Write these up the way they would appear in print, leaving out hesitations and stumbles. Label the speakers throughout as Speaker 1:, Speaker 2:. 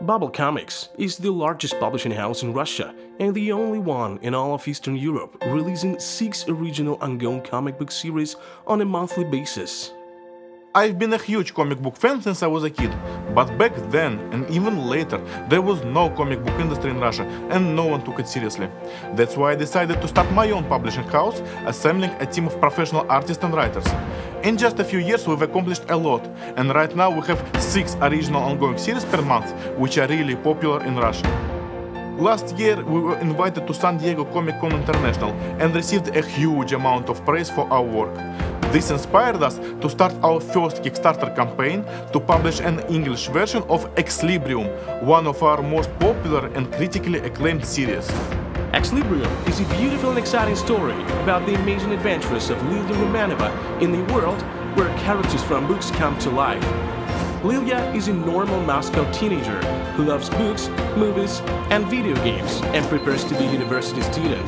Speaker 1: Bubble Comics is the largest publishing house in Russia and the only one in all of Eastern Europe, releasing 6 original ongoing comic book series on a monthly basis.
Speaker 2: I've been a huge comic book fan since I was a kid, but back then and even later there was no comic book industry in Russia and no one took it seriously. That's why I decided to start my own publishing house, assembling a team of professional artists and writers. In just a few years we've accomplished a lot, and right now we have 6 original ongoing series per month, which are really popular in Russia. Last year we were invited to San Diego Comic-Con International and received a huge amount of praise for our work. This inspired us to start our first Kickstarter campaign to publish an English version of Exlibrium, one of our most popular and critically acclaimed series.
Speaker 1: Exlibrium is a beautiful and exciting story about the amazing adventures of Lilia Romanova in a world where characters from books come to life. Lilia is a normal Moscow teenager who loves books, movies, and video games and prepares to be a university student.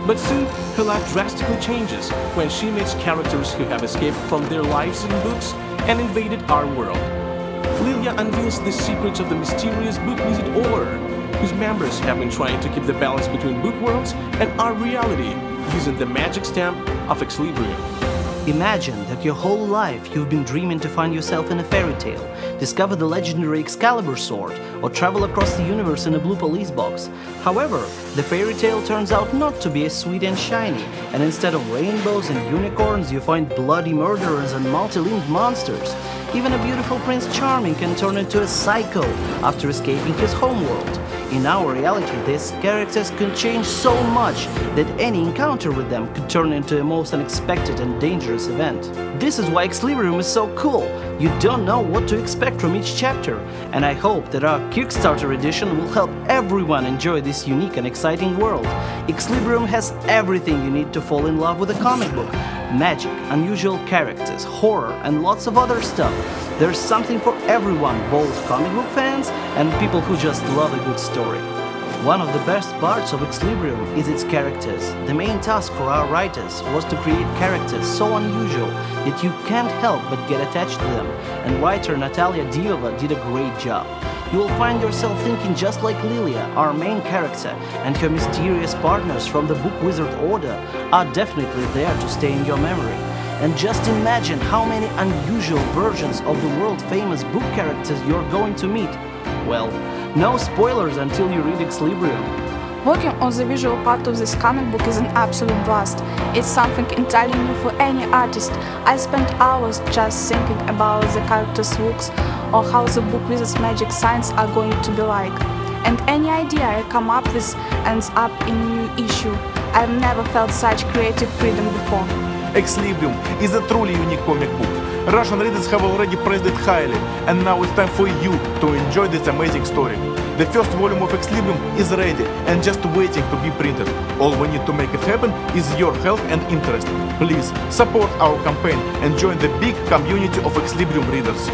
Speaker 1: But soon, her life drastically changes when she meets characters who have escaped from their lives in books and invaded our world. Lilia unveils the secrets of the mysterious book wizard Order, whose members have been trying to keep the balance between book worlds and our reality using the magic stamp of Exlibrium.
Speaker 3: Imagine that your whole life you've been dreaming to find yourself in a fairy tale, discover the legendary Excalibur sword, or travel across the universe in a blue police box. However, the fairy tale turns out not to be as sweet and shiny, and instead of rainbows and unicorns you find bloody murderers and multi-limbed monsters. Even a beautiful Prince Charming can turn into a psycho after escaping his homeworld. In our reality, these characters can change so much that any encounter with them could turn into a most unexpected and dangerous event. This is why Exlibrium is so cool. You don't know what to expect from each chapter, and I hope that our Kickstarter edition will help everyone enjoy this unique and exciting world. Exlibrium has everything you need to fall in love with a comic book. Magic, unusual characters, horror, and lots of other stuff. There's something for everyone, both comic book fans and people who just love a good story. One of the best parts of Exlibrium is its characters. The main task for our writers was to create characters so unusual that you can't help but get attached to them, and writer Natalia Diova did a great job. You will find yourself thinking just like Lilia, our main character, and her mysterious partners from the Book Wizard Order are definitely there to stay in your memory. And just imagine how many unusual versions of the world-famous book characters you're going to meet. Well, no spoilers until you read Exlibrium.
Speaker 4: Working on the visual part of this comic book is an absolute blast. It's something entirely new for any artist. I spent hours just thinking about the characters' looks or how the book wizard's magic signs are going to be like. And any idea I come up with ends up in a new issue. I've never felt such creative freedom before.
Speaker 2: Exlibrium is a truly unique comic book. Russian readers have already praised it highly, and now it's time for you to enjoy this amazing story. The first volume of Exlibrium is ready and just waiting to be printed. All we need to make it happen is your help and interest. Please support our campaign and join the big community of Exlibrium readers.